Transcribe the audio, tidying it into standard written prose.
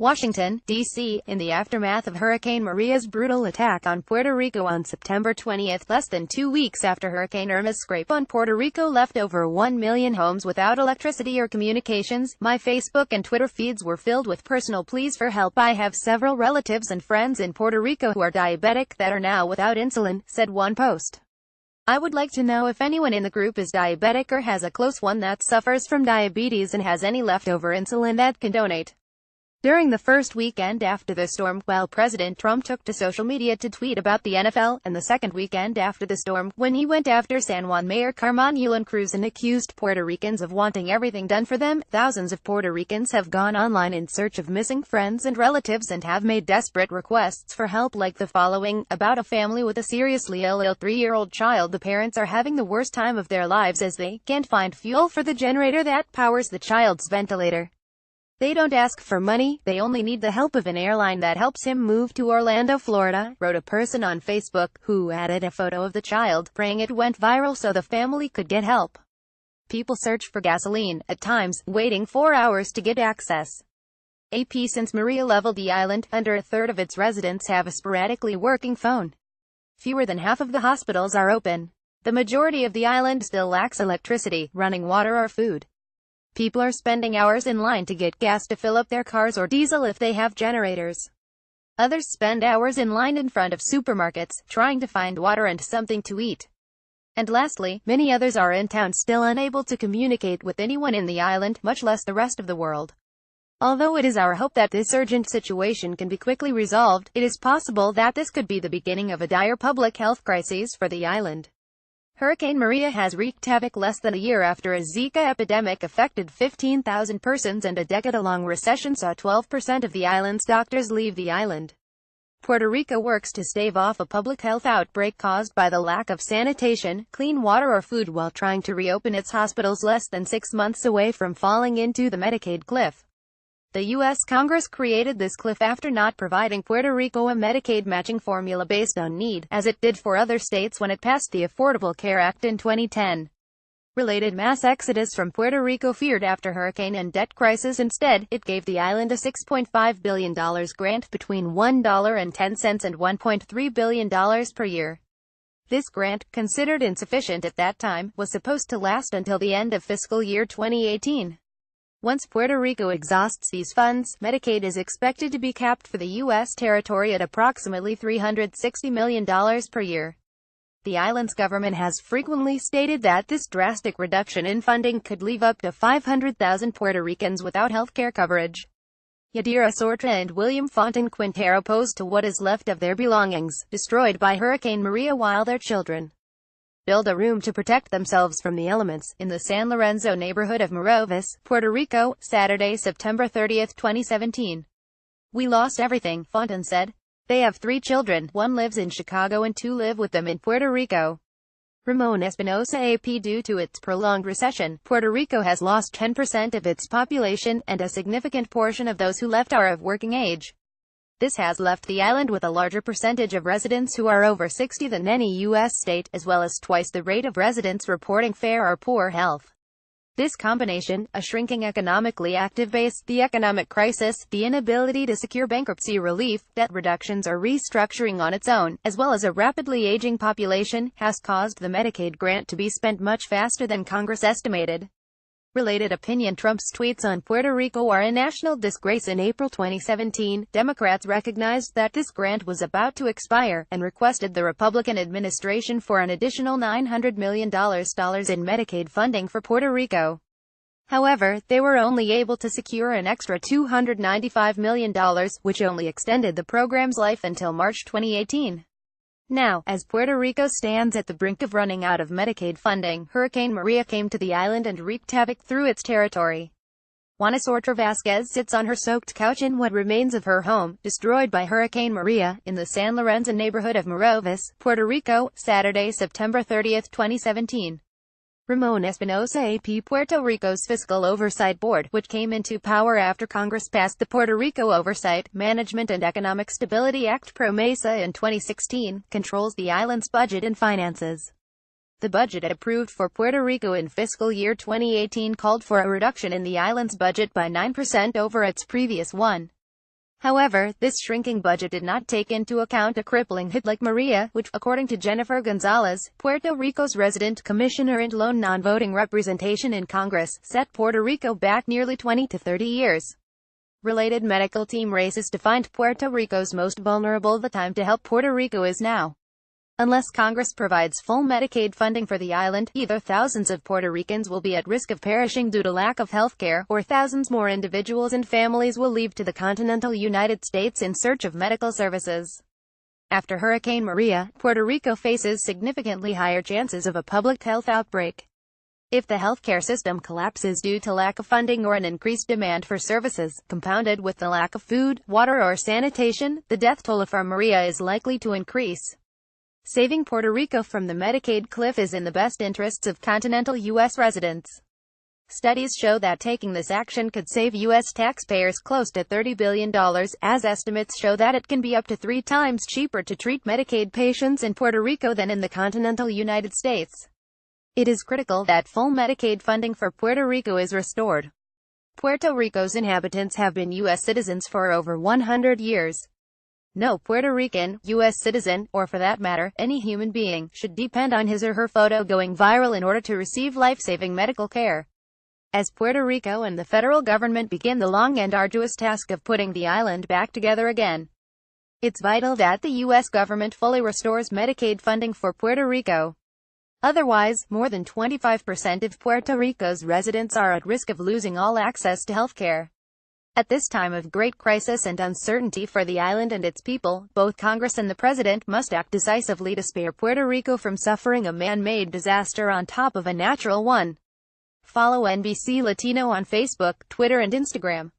Washington, D.C., in the aftermath of Hurricane Maria's brutal attack on Puerto Rico on September 20, less than 2 weeks after Hurricane Irma's scrape on Puerto Rico left over 1 million homes without electricity or communications, my Facebook and Twitter feeds were filled with personal pleas for help. I have several relatives and friends in Puerto Rico who are diabetic that are now without insulin, said one post. I would like to know if anyone in the group is diabetic or has a close one that suffers from diabetes and has any leftover insulin that can donate. During the first weekend after the storm, while President Trump took to social media to tweet about the NFL, and the second weekend after the storm, when he went after San Juan Mayor Carmen Yulín Cruz and accused Puerto Ricans of wanting everything done for them, thousands of Puerto Ricans have gone online in search of missing friends and relatives and have made desperate requests for help, like the following, about a family with a seriously ill 3-year-old child. The parents are having the worst time of their lives as they can't find fuel for the generator that powers the child's ventilator. They don't ask for money, they only need the help of an airline that helps him move to Orlando, Florida, wrote a person on Facebook, who added a photo of the child, praying it went viral so the family could get help. People search for gasoline, at times, waiting 4 hours to get access. AP Since Maria leveled the island, under a third of its residents have a sporadically working phone. Fewer than half of the hospitals are open. The majority of the island still lacks electricity, running water or food. People are spending hours in line to get gas to fill up their cars or diesel if they have generators. Others spend hours in line in front of supermarkets, trying to find water and something to eat. And lastly, many others are in town still unable to communicate with anyone in the island, much less the rest of the world. Although it is our hope that this urgent situation can be quickly resolved, it is possible that this could be the beginning of a dire public health crisis for the island. Hurricane Maria has wreaked havoc less than a year after a Zika epidemic affected 15,000 persons and a decade-long recession saw 12% of the island's doctors leave the island. Puerto Rico works to stave off a public health outbreak caused by the lack of sanitation, clean water or food while trying to reopen its hospitals less than 6 months away from falling into the Medicaid cliff. The U.S. Congress created this cliff after not providing Puerto Rico a Medicaid matching formula based on need, as it did for other states when it passed the Affordable Care Act in 2010. Related mass exodus from Puerto Rico feared after hurricane and debt crisis. Instead, it gave the island a $6.5 billion grant between $1.10 and $1.3 billion per year. This grant, considered insufficient at that time, was supposed to last until the end of fiscal year 2018. Once Puerto Rico exhausts these funds, Medicaid is expected to be capped for the U.S. territory at approximately $360 million per year. The island's government has frequently stated that this drastic reduction in funding could leave up to 500,000 Puerto Ricans without health care coverage. Yadira Sorta and William Fontan Quintero posed to what is left of their belongings, destroyed by Hurricane Maria, while their children build a room to protect themselves from the elements, in the San Lorenzo neighborhood of Morovis, Puerto Rico, Saturday, September 30, 2017. We lost everything, Fontan said. They have 3 children, 1 lives in Chicago and 2 live with them in Puerto Rico. Ramon Espinosa AP Due to its prolonged recession, Puerto Rico has lost 10% of its population, and a significant portion of those who left are of working age. This has left the island with a larger percentage of residents who are over 60 than any U.S. state, as well as twice the rate of residents reporting fair or poor health. This combination, a shrinking economically active base, the economic crisis, the inability to secure bankruptcy relief, debt reductions or restructuring on its own, as well as a rapidly aging population, has caused the Medicaid grant to be spent much faster than Congress estimated. Related opinion. Trump's tweets on Puerto Rico are a national disgrace. In April 2017, Democrats recognized that this grant was about to expire, and requested the Republican administration for an additional $900 million in Medicaid funding for Puerto Rico. However, they were only able to secure an extra $295 million, which only extended the program's life until March 2018. Now, as Puerto Rico stands at the brink of running out of Medicaid funding, Hurricane Maria came to the island and wreaked havoc through its territory. Juana Sorter Vasquez sits on her soaked couch in what remains of her home, destroyed by Hurricane Maria, in the San Lorenzo neighborhood of Morovis, Puerto Rico, Saturday, September 30, 2017. Ramon Espinosa AP Puerto Rico's Fiscal Oversight Board, which came into power after Congress passed the Puerto Rico Oversight, Management and Economic Stability Act (PROMESA) in 2016, controls the island's budget and finances. The budget approved for Puerto Rico in fiscal year 2018 called for a reduction in the island's budget by 9% over its previous one. However, this shrinking budget did not take into account a crippling hit like Maria, which, according to Jennifer Gonzalez, Puerto Rico's resident commissioner and lone non-voting representation in Congress, set Puerto Rico back nearly 20 to 30 years. Related medical team races to find Puerto Rico's most vulnerable. The time to help Puerto Rico is now. Unless Congress provides full Medicaid funding for the island, either thousands of Puerto Ricans will be at risk of perishing due to lack of health care, or thousands more individuals and families will leave to the continental United States in search of medical services. After Hurricane Maria, Puerto Rico faces significantly higher chances of a public health outbreak. If the healthcare system collapses due to lack of funding or an increased demand for services, compounded with the lack of food, water or sanitation, the death toll from Maria is likely to increase. Saving Puerto Rico from the Medicaid cliff is in the best interests of continental U.S. residents. Studies show that taking this action could save U.S. taxpayers close to $30 billion, as estimates show that it can be up to 3 times cheaper to treat Medicaid patients in Puerto Rico than in the continental United States. It is critical that full Medicaid funding for Puerto Rico is restored. Puerto Rico's inhabitants have been U.S. citizens for over 100 years. No Puerto Rican, U.S. citizen, or for that matter, any human being, should depend on his or her photo going viral in order to receive life-saving medical care. As Puerto Rico and the federal government begin the long and arduous task of putting the island back together again, it's vital that the U.S. government fully restores Medicaid funding for Puerto Rico. Otherwise, more than 25% of Puerto Rico's residents are at risk of losing all access to health care. At this time of great crisis and uncertainty for the island and its people, both Congress and the President must act decisively to spare Puerto Rico from suffering a man-made disaster on top of a natural one. Follow NBC Latino on Facebook, Twitter and Instagram.